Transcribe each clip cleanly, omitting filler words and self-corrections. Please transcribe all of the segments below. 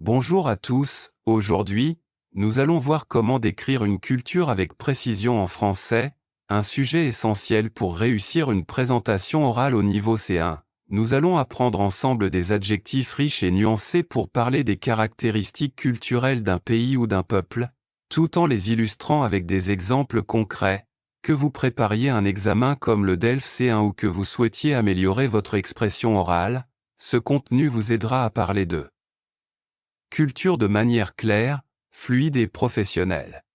Bonjour à tous, aujourd'hui, nous allons voir comment décrire une culture avec précision en français, un sujet essentiel pour réussir une présentation orale au niveau C1. Nous allons apprendre ensemble des adjectifs riches et nuancés pour parler des caractéristiques culturelles d'un pays ou d'un peuple, tout en les illustrant avec des exemples concrets. Que vous prépariez un examen comme le DELF C1 ou que vous souhaitiez améliorer votre expression orale, ce contenu vous aidera à parler de culture de manière claire, fluide et professionnelle.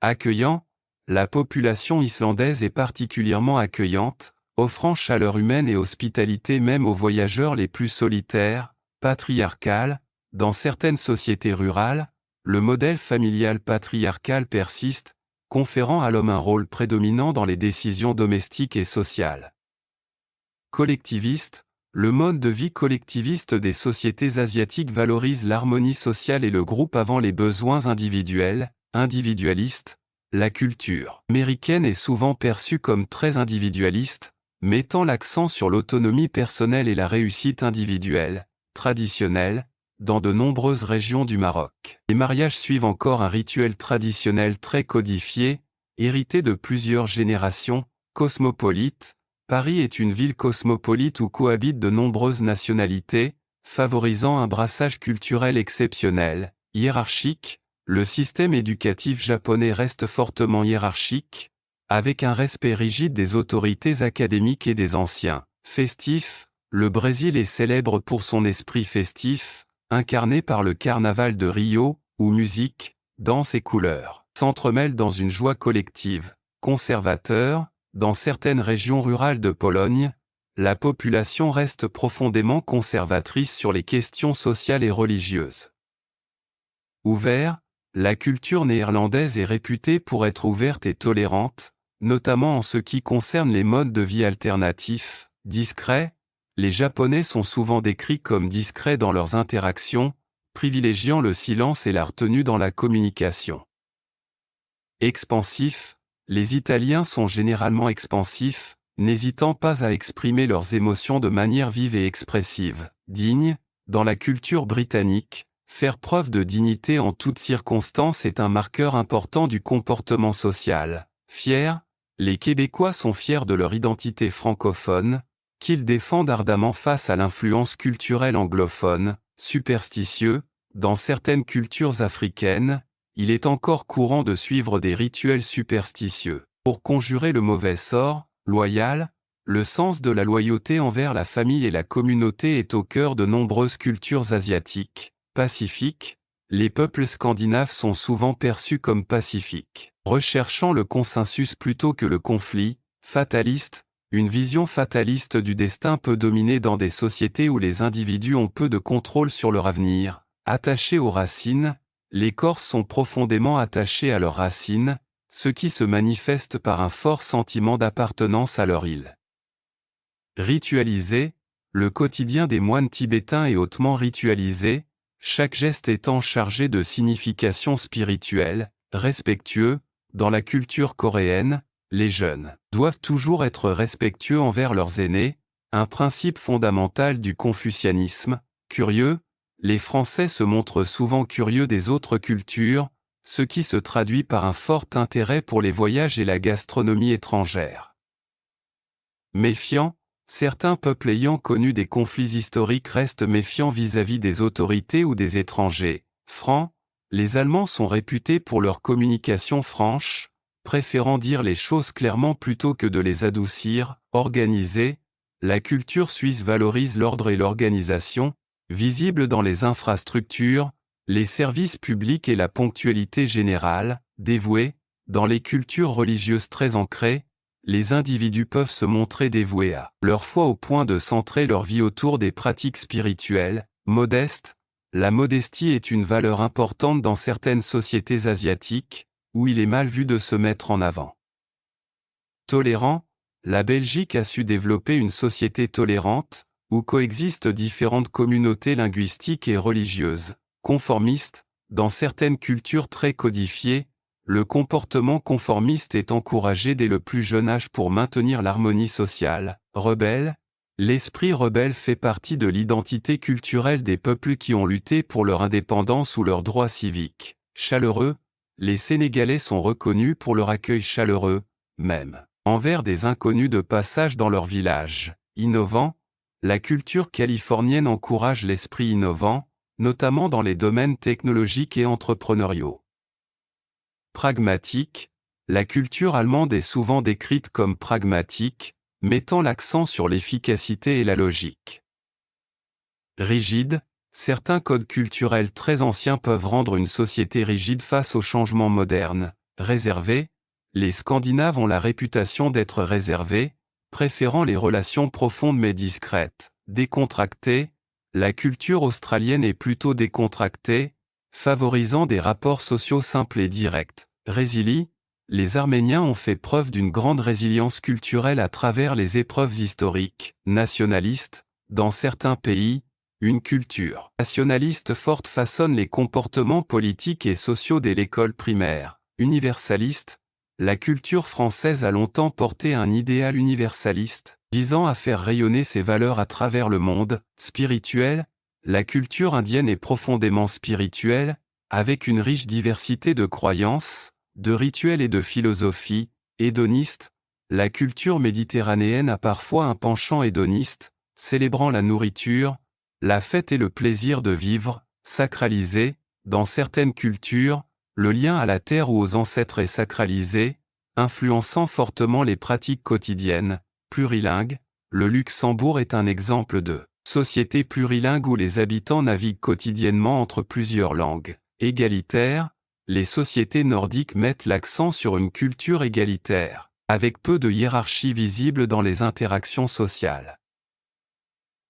Accueillant, la population islandaise est particulièrement accueillante, offrant chaleur humaine et hospitalité même aux voyageurs les plus solitaires. Patriarcale, dans certaines sociétés rurales, le modèle familial patriarcal persiste, conférant à l'homme un rôle prédominant dans les décisions domestiques et sociales. Collectiviste, le mode de vie collectiviste des sociétés asiatiques valorise l'harmonie sociale et le groupe avant les besoins individuels. Individualiste, la culture américaine est souvent perçue comme très individualiste, mettant l'accent sur l'autonomie personnelle et la réussite individuelle. Traditionnelle, dans de nombreuses régions du Maroc, les mariages suivent encore un rituel traditionnel très codifié, hérité de plusieurs générations. Cosmopolite, Paris est une ville cosmopolite où cohabitent de nombreuses nationalités, favorisant un brassage culturel exceptionnel. Hiérarchique, le système éducatif japonais reste fortement hiérarchique, avec un respect rigide des autorités académiques et des anciens. Festif, le Brésil est célèbre pour son esprit festif, incarné par le carnaval de Rio, où musique, danse et couleurs s'entremêlent dans une joie collective. Conservateur, dans certaines régions rurales de Pologne, la population reste profondément conservatrice sur les questions sociales et religieuses. Ouvert, la culture néerlandaise est réputée pour être ouverte et tolérante, notamment en ce qui concerne les modes de vie alternatifs. Discret, les Japonais sont souvent décrits comme discrets dans leurs interactions, privilégiant le silence et la retenue dans la communication. Expansif, les Italiens sont généralement expansifs, n'hésitant pas à exprimer leurs émotions de manière vive et expressive. Digne, dans la culture britannique, faire preuve de dignité en toutes circonstances est un marqueur important du comportement social. Fier, les Québécois sont fiers de leur identité francophone, qu'ils défendent ardemment face à l'influence culturelle anglophone. Superstitieux, dans certaines cultures africaines, il est encore courant de suivre des rituels superstitieux. Pour conjurer le mauvais sort. Loyal, le sens de la loyauté envers la famille et la communauté est au cœur de nombreuses cultures asiatiques. Pacifique, les peuples scandinaves sont souvent perçus comme pacifiques, recherchant le consensus plutôt que le conflit. Fataliste, une vision fataliste du destin peut dominer dans des sociétés où les individus ont peu de contrôle sur leur avenir. Attachés aux racines, les Corses sont profondément attachés à leurs racines, ce qui se manifeste par un fort sentiment d'appartenance à leur île. Ritualisé, le quotidien des moines tibétains est hautement ritualisé, chaque geste étant chargé de signification spirituelle. Respectueux, dans la culture coréenne, les jeunes doivent toujours être respectueux envers leurs aînés, un principe fondamental du confucianisme. Curieux, les Français se montrent souvent curieux des autres cultures, ce qui se traduit par un fort intérêt pour les voyages et la gastronomie étrangère. Méfiant, certains peuples ayant connu des conflits historiques restent méfiants vis-à-vis des autorités ou des étrangers. Franc, les Allemands sont réputés pour leur communication franche, préférant dire les choses clairement plutôt que de les adoucir. Organisé, la culture suisse valorise l'ordre et l'organisation, visible dans les infrastructures, les services publics et la ponctualité générale. Dévoués, dans les cultures religieuses très ancrées, les individus peuvent se montrer dévoués à leur foi au point de centrer leur vie autour des pratiques spirituelles. Modeste, la modestie est une valeur importante dans certaines sociétés asiatiques, où il est mal vu de se mettre en avant. Tolérant, la Belgique a su développer une société tolérante, où coexistent différentes communautés linguistiques et religieuses. Conformiste, dans certaines cultures très codifiées, le comportement conformiste est encouragé dès le plus jeune âge pour maintenir l'harmonie sociale. Rebelle, L'esprit rebelle fait partie de l'identité culturelle des peuples qui ont lutté pour leur indépendance ou leurs droits civiques. Chaleureux, les Sénégalais sont reconnus pour leur accueil chaleureux, même envers des inconnus de passage dans leur village. Innovant, la culture californienne encourage l'esprit innovant, notamment dans les domaines technologiques et entrepreneuriaux. Pragmatique, la culture allemande est souvent décrite comme pragmatique, mettant l'accent sur l'efficacité et la logique. Rigide, certains codes culturels très anciens peuvent rendre une société rigide face aux changements modernes. Réservé, les Scandinaves ont la réputation d'être réservés, préférant les relations profondes mais discrètes. Décontractée, la culture australienne est plutôt décontractée, favorisant des rapports sociaux simples et directs. Résilie, les Arméniens ont fait preuve d'une grande résilience culturelle à travers les épreuves historiques. Nationaliste, dans certains pays, une culture nationaliste forte façonne les comportements politiques et sociaux dès l'école primaire. Universaliste, la culture française a longtemps porté un idéal universaliste, visant à faire rayonner ses valeurs à travers le monde. Spirituel, la culture indienne est profondément spirituelle, avec une riche diversité de croyances, de rituels et de philosophies. Hédoniste, la culture méditerranéenne a parfois un penchant hédoniste, célébrant la nourriture, la fête et le plaisir de vivre. Sacralisé, dans certaines cultures, le lien à la terre ou aux ancêtres est sacralisé, influençant fortement les pratiques quotidiennes. Plurilingue, le Luxembourg est un exemple de société plurilingue où les habitants naviguent quotidiennement entre plusieurs langues. Égalitaire, les sociétés nordiques mettent l'accent sur une culture égalitaire, avec peu de hiérarchie visible dans les interactions sociales.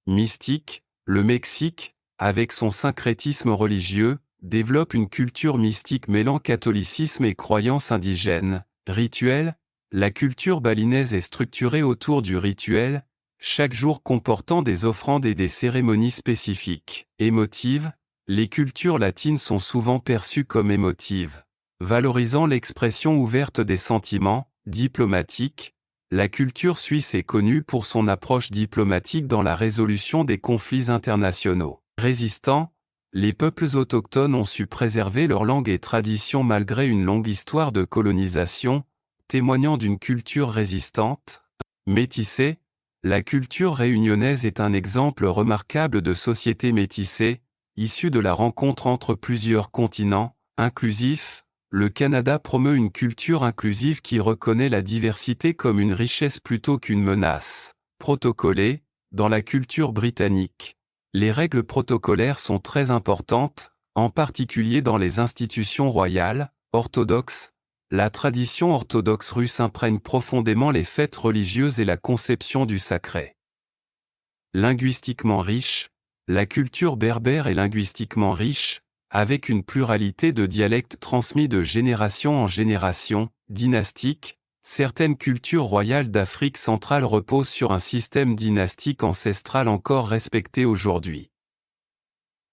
Mystique, le Mexique, avec son syncrétisme religieux, développe une culture mystique mêlant catholicisme et croyances indigènes. Rituel, la culture balinaise est structurée autour du rituel, chaque jour comportant des offrandes et des cérémonies spécifiques. Émotive, les cultures latines sont souvent perçues comme émotives, valorisant l'expression ouverte des sentiments. Diplomatique, la culture suisse est connue pour son approche diplomatique dans la résolution des conflits internationaux. Résistant, les peuples autochtones ont su préserver leur langue et tradition malgré une longue histoire de colonisation, témoignant d'une culture résistante. Métissée, la culture réunionnaise est un exemple remarquable de société métissée, issue de la rencontre entre plusieurs continents. Inclusif, le Canada promeut une culture inclusive qui reconnaît la diversité comme une richesse plutôt qu'une menace. Protocolé, dans la culture britannique, les règles protocolaires sont très importantes, en particulier dans les institutions royales. Orthodoxe, la tradition orthodoxe russe imprègne profondément les fêtes religieuses et la conception du sacré. Linguistiquement riche, la culture berbère est linguistiquement riche, avec une pluralité de dialectes transmis de génération en génération. Dynastique, certaines cultures royales d'Afrique centrale reposent sur un système dynastique ancestral encore respecté aujourd'hui.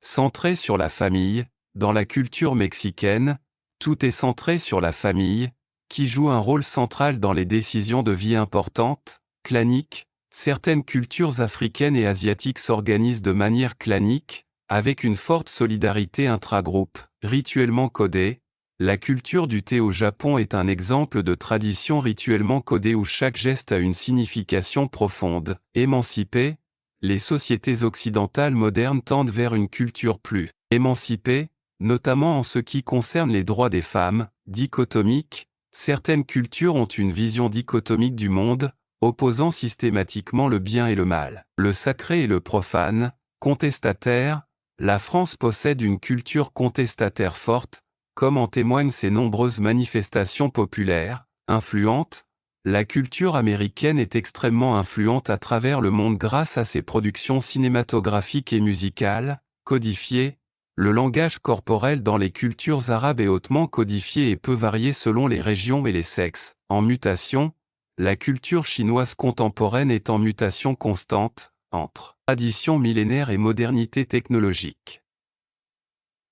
Centré sur la famille, dans la culture mexicaine, tout est centré sur la famille, qui joue un rôle central dans les décisions de vie importantes. Clanique, certaines cultures africaines et asiatiques s'organisent de manière clanique, avec une forte solidarité intragroupe. Rituellement codée, la culture du thé au Japon est un exemple de tradition rituellement codée où chaque geste a une signification profonde. Émancipée, les sociétés occidentales modernes tendent vers une culture plus émancipée, notamment en ce qui concerne les droits des femmes. Dichotomique, certaines cultures ont une vision dichotomique du monde, opposant systématiquement le bien et le mal, le sacré et le profane. Contestataire, la France possède une culture contestataire forte, comme en témoignent ses nombreuses manifestations populaires. Influente, la culture américaine est extrêmement influente à travers le monde grâce à ses productions cinématographiques et musicales. Codifiée, le langage corporel dans les cultures arabes est hautement codifié et peut varier selon les régions et les sexes. En mutation, la culture chinoise contemporaine est en mutation constante, entre tradition millénaire et modernité technologique.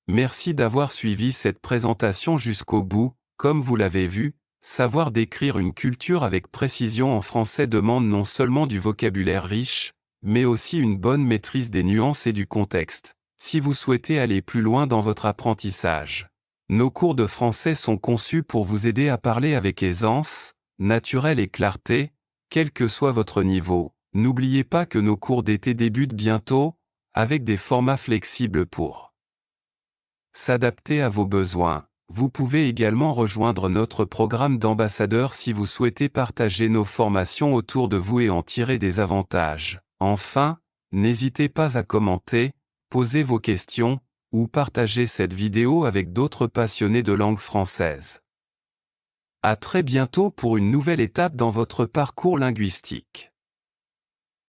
Merci d'avoir suivi cette présentation jusqu'au bout. Comme vous l'avez vu, savoir décrire une culture avec précision en français demande non seulement du vocabulaire riche, mais aussi une bonne maîtrise des nuances et du contexte, si vous souhaitez aller plus loin dans votre apprentissage. Nos cours de français sont conçus pour vous aider à parler avec aisance, naturel et clarté, quel que soit votre niveau. N'oubliez pas que nos cours d'été débutent bientôt, avec des formats flexibles pour s'adapter à vos besoins. Vous pouvez également rejoindre notre programme d'ambassadeur si vous souhaitez partager nos formations autour de vous et en tirer des avantages. Enfin, n'hésitez pas à commenter, poser vos questions, ou partager cette vidéo avec d'autres passionnés de langue française. À très bientôt pour une nouvelle étape dans votre parcours linguistique.